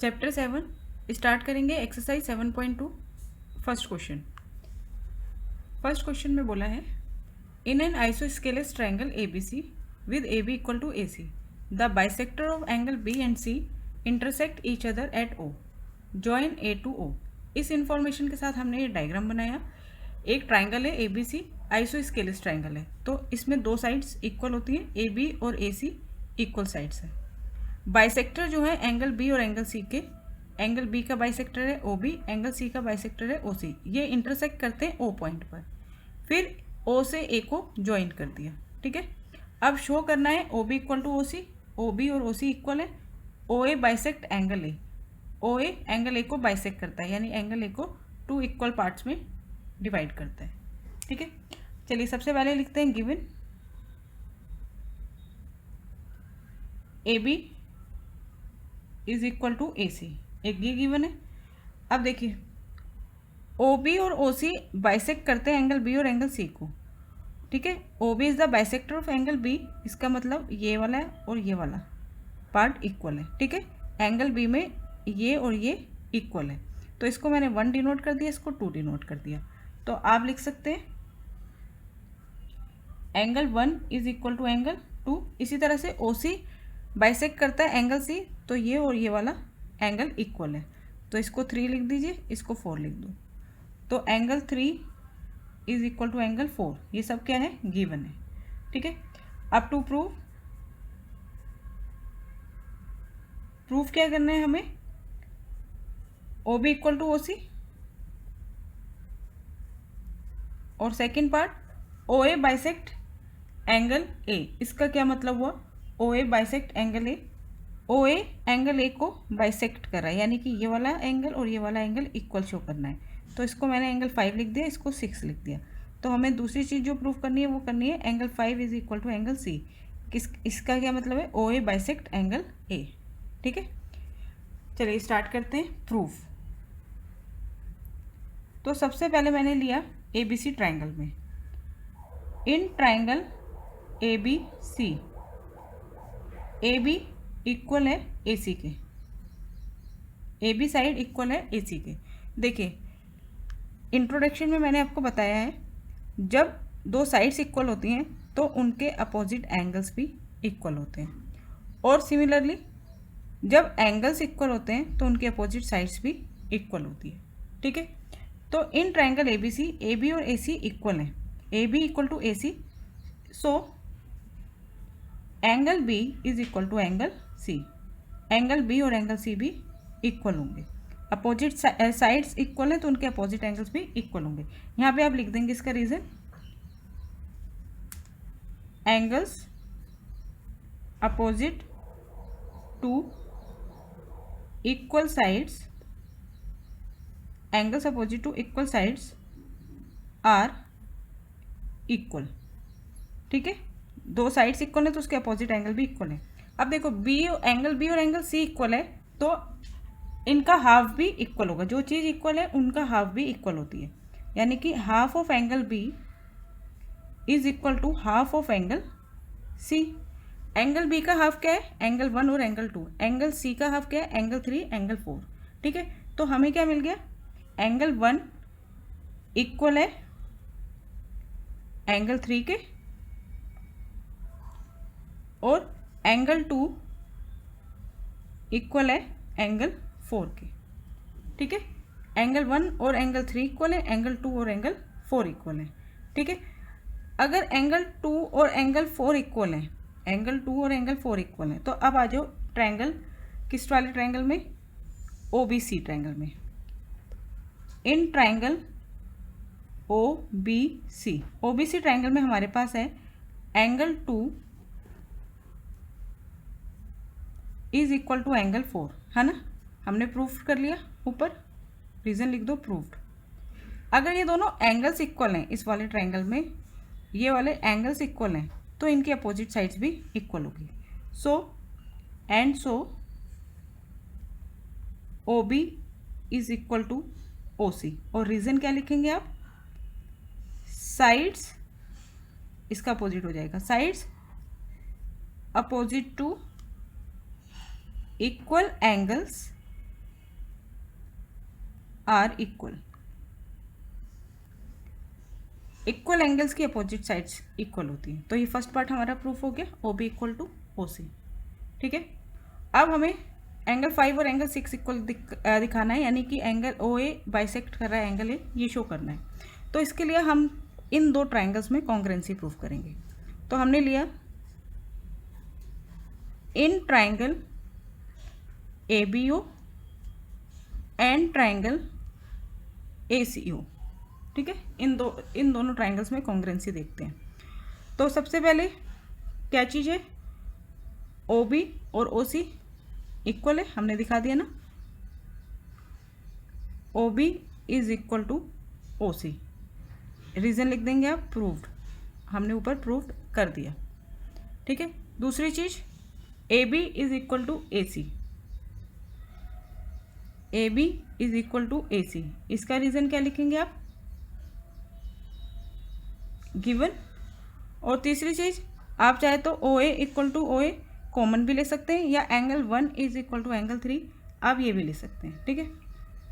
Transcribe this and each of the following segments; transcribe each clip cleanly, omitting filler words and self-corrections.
Chapter 7 start करेंगे। Exercise 7.2 first question. First question में बोला है in an isosceles triangle A B C with A B equal to A C the bisector of angle B and C intersect each other at O join A to O. इस information के साथ हमने ये diagram बनाया। एक triangle है A B C, isosceles triangle है, तो इसमें दो साइड्स इक्वल होती हैं, ए बी और ए सी इक्वल साइड्स है। बाइसेक्टर जो है एंगल बी और एंगल सी के, एंगल बी का बाइसेक्टर है ओ बी, एंगल सी का बाइसेक्टर है ओ सी, ये इंटरसेक्ट करते हैं ओ पॉइंट पर। फिर ओ से ए को ज्वाइन कर दिया, ठीक है। अब शो करना है O B equal to O C, O B और ओ सी इक्वल है, O A bisect angle A, O A angle A को बाइसेक्ट करता है, यानी एंगल ए को टू इक्वल पार्ट्स में डिवाइड करता है, ठीक है। चलिए सबसे पहले लिखते हैं given A B is equal to A C, एक ये गिवन है। अब देखिए ओ बी और ओ सी बाइसेक्ट करते हैं एंगल बी और एंगल सी को, ठीक है। O B is the bisector of angle B, इसका मतलब ये वाला है और ये वाला पार्ट इक्वल है, ठीक है। एंगल बी में ये और ये इक्वल है, तो इसको मैंने 1 डिनोट कर दिया, इसको 2 डिनोट कर दिया। तो आप लिख सकते हैं angle 1 is equal to angle 2। इसी तरह से ओ सी बाइसेक्ट करता है एंगल सी, तो ये और ये वाला एंगल इक्वल है, तो इसको 3 लिख दीजिए, इसको 4 लिख दो। तो angle 3 is equal to angle 4, ये सब क्या है, गिवन है, ठीक है। अब टू प्रूफ क्या करना है हमें, O B equal to O C, और second part O A bisect angle A, इसका क्या मतलब हुआ, O A bisect angle A, O A angle A को बाइसेक्ट कर रहा है, यानी कि ये वाला एंगल और ये वाला एंगल इक्वल शो करना है, तो इसको मैंने एंगल 5 लिख दिया, इसको 6 लिख दिया। तो हमें दूसरी चीज़ जो प्रूफ करनी है वो करनी है angle 5 is equal to angle C. इसका क्या मतलब है, ओ ए बाइसेक्ट एंगल ए, ठीक है। चलिए स्टार्ट करते हैं प्रूफ। तो सबसे पहले मैंने लिया ए बी सी ट्राइंगल में, in triangle A B C, A B equal है ए सी के, ए बी साइड इक्वल है ए सी के। देखिए इंट्रोडक्शन में मैंने आपको बताया है जब दो साइड्स इक्वल होती हैं तो उनके अपोजिट एंगल्स भी इक्वल होते हैं, और सिमिलरली जब एंगल्स इक्वल होते हैं तो उनके अपोजिट साइड्स भी इक्वल होती है, ठीक है। तो in triangle A B C, A B और ए सी इक्वल हैं, A B equal to A C, so angle B is equal to angle C, angle B और एंगल सी भी इक्वल होंगे। अपोजिट साइड्स इक्वल हैं तो उनके opposite angles भी equal होंगे। यहाँ पे आप लिख देंगे इसका reason, angles opposite to equal sides, angles opposite to equal sides are equal, ठीक है। दो साइड्स इक्वल है तो उसके अपोजिट एंगल भी इक्वल है। अब देखो एंगल बी और एंगल सी इक्वल है तो इनका हाफ भी इक्वल होगा, जो चीज़ इक्वल है उनका हाफ भी इक्वल होती है, यानी कि half of angle B is equal to half of angle C. Angle B का हाफ क्या है, एंगल 1 और एंगल 2, एंगल सी का हाफ क्या है, एंगल 3 एंगल 4, ठीक है। तो हमें क्या मिल गया, एंगल 1 इक्वल है एंगल 3 के, और एंगल 2 इक्वल है एंगल 4 के, ठीक है। एंगल 1 और एंगल 3 इक्वल है, एंगल 2 और एंगल 4 इक्वल है, ठीक है। अगर एंगल 2 और एंगल 4 इक्वल है, एंगल 2 और एंगल 4 इक्वल है, तो अब आ जाओ ट्रायंगल, किस वाले ट्रायंगल में, ओ बी सी ट्रायंगल में। In triangle O B C, O B C triangle में हमारे पास है angle 2 is equal to angle 4, है ना, हमने प्रूफ कर लिया, ऊपर रीजन लिख दो प्रूफ्ड। अगर ये दोनों एंगल्स इक्वल हैं, इस वाले ट्रायंगल में ये वाले एंगल्स इक्वल हैं तो इनकी अपोजिट साइड्स भी इक्वल होगी। So O B is equal to O C, और रीजन क्या लिखेंगे आप, साइड्स, इसका अपोजिट हो जाएगा, sides opposite to equal angles are equal, equal angles की अपोजिट साइड्स इक्वल होती हैं। तो ये फर्स्ट पार्ट हमारा प्रूफ हो गया, O B equal to O C. ठीक है, अब हमें एंगल 5 और एंगल 6 इक्वल दिखाना है, यानी कि एंगल ओ ए बाइसेक्ट कर रहा है एंगल ए, ये शो करना है। तो इसके लिए हम इन दो ट्राइंगल्स में कॉन्ग्रुएंसी प्रूफ करेंगे। तो हमने लिया in triangle A B O and triangle A C O. ठीक है, इन दोनों ट्राइंगल्स में कॉन्ग्रुएंसी देखते हैं। तो सबसे पहले क्या चीज़ है, ओ बी और ओ सी इक्वल है, हमने दिखा दिया ना, O B is equal to O C. Reason लिख देंगे आप, प्रूव्ड, हमने ऊपर प्रूव्ड कर दिया। ठीक है, दूसरी चीज़ A B is equal to A C, A B is equal to A C, इसका रीज़न क्या लिखेंगे आप, गिवन। और तीसरी चीज़ आप चाहे तो O A equal to O A common भी ले सकते हैं, या angle 1 is equal to angle 3 आप ये भी ले सकते हैं। ठीक है,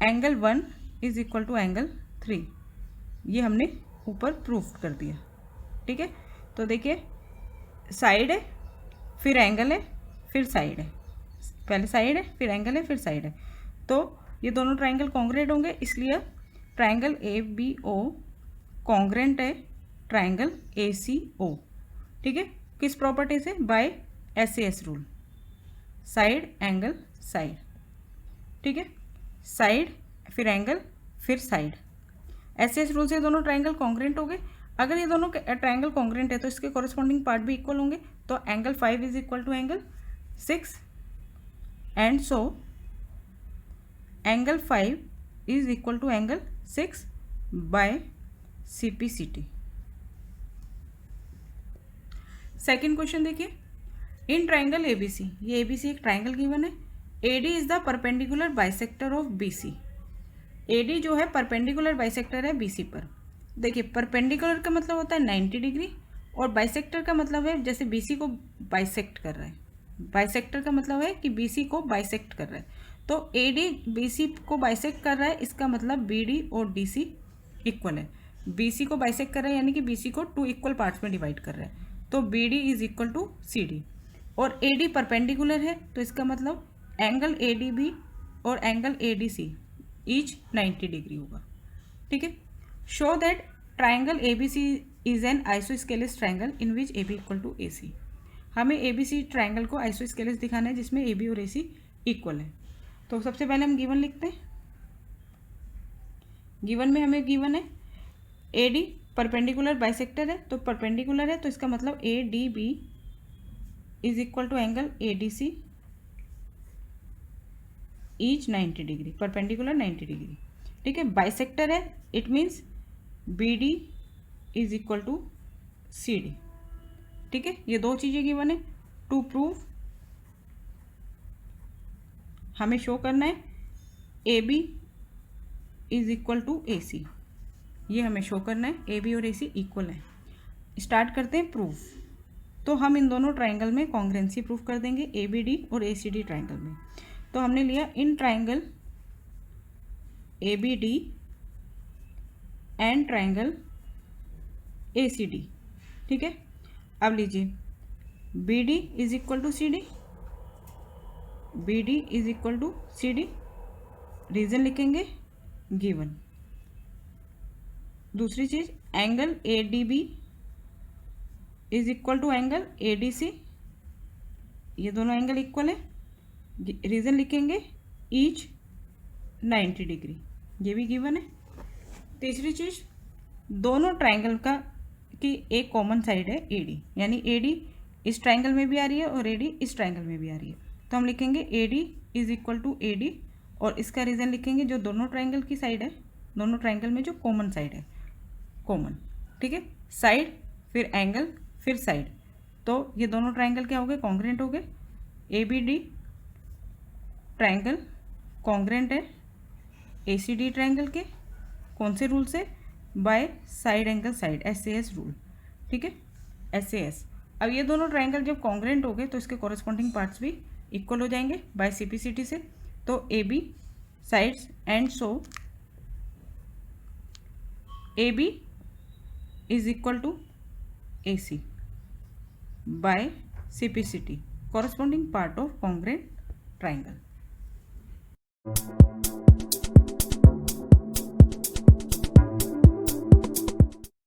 angle 1 is equal to angle 3, ये हमने ऊपर प्रूफ कर दिया। ठीक है, तो देखिए साइड है, फिर एंगल है, फिर साइड है, पहले साइड है, फिर एंगल है, फिर साइड है। तो ये दोनों ट्राइंगल कॉन्ग्रुएंट होंगे, इसलिए triangle A B O congruent है ट्राइंगल ए सी ओ। ठीक है, किस प्रॉपर्टी से, by SAS rule, side angle side. ठीक है, साइड फिर एंगल फिर साइड, SAS रूल से दोनों ट्राइंगल कॉन्ग्रुएंट हो गए। अगर ये दोनों ट्राइंगल कॉन्ग्रुएंट है तो इसके कॉरेस्पॉन्डिंग पार्ट भी इक्वल होंगे। तो angle 5 is equal to angle 6 and so angle 5 is equal to angle 6 by CPCT। Second question देखिए, इन ट्राइंगल ABC, ये ABC एक ट्राइंगल गिवन है, AD is the perpendicular bisector of BC। AD जो है perpendicular bisector है BC पर। देखिए perpendicular का मतलब होता है 90 डिग्री, और बाइसेक्टर का मतलब है जैसे BC को बाइसेक्ट कर रहा है, बाइसेक्टर का मतलब है कि BC को बाइसेक्ट कर रहा है। तो AD BC को बाइसेक्ट कर रहा है, इसका मतलब BD और DC इक्वल है। BC को बाइसेक्ट कर रहा है यानी कि BC को 2 इक्वल पार्ट्स में डिवाइड कर रहा है, तो BD is equal to CD। और AD परपेंडिकुलर है, तो इसका मतलब एंगल ADB और एंगल ADC ईच 90 डिग्री होगा। ठीक है, show that triangle ABC is an isosceles triangle in which AB equal to AC। हमें ABC ट्राइंगल को आइसोस्केलेस दिखाना है जिसमें AB और AC इक्वल है। तो सबसे पहले हम गिवन लिखते हैं। गिवन में हमें गिवन है AD परपेंडिकुलर बाइसेक्टर है, तो परपेंडिकुलर है तो इसका मतलब ADB is equal to angle ADC each 90 degree, perpendicular 90 degree. ठीक है, बाइसेक्टर है, it means BD is equal to CD। ठीक है, ये दो चीज़ें गिवन है। टू प्रूव हमें शो करना है AB is equal to AC, ये हमें शो करना है AB और AC इक्वल है। स्टार्ट करते हैं प्रूफ। तो हम इन दोनों ट्राइंगल में कॉन्ग्रुएंसी प्रूफ कर देंगे, ABD और ACD ट्राइंगल में। तो हमने लिया in triangle ABD and triangle ACD। ठीक है, अब लीजिए BD is equal to CD, BD is equal to CD, reason लिखेंगे गिवन। दूसरी चीज angle ADB is equal to angle ADC, ये दोनों एंगल इक्वल है, रीजन लिखेंगे ईच 90 डिग्री, ये भी गिवन है। तीसरी चीज दोनों ट्राइंगल का की एक कॉमन साइड है AD, यानी AD इस ट्राइंगल में भी आ रही है और AD इस ट्राइंगल में भी आ रही है। तो हम लिखेंगे AD is equal to AD, और इसका रीजन लिखेंगे जो दोनों ट्राइंगल की साइड है, दोनों ट्राइंगल में जो कॉमन साइड है, कॉमन। ठीक है, साइड फिर एंगल फिर साइड, तो ये दोनों ट्राइंगल क्या हो गए, कॉन्ग्रुएंट हो गए। ABD ट्राइंगल कॉन्ग्रुएंट है ACD ट्राइंगल के, कौन से रूल से, by side angle side, SAS rule. ठीक है, SAS। अब ये दोनों ट्राइंगल जब कॉन्ग्रुएंट हो गए तो इसके कॉरेस्पॉन्डिंग पार्ट्स भी इक्वल हो जाएंगे बाय CPCT से। तो AB sides and so A B is equal to A C by CPCT, corresponding part of congruent triangle.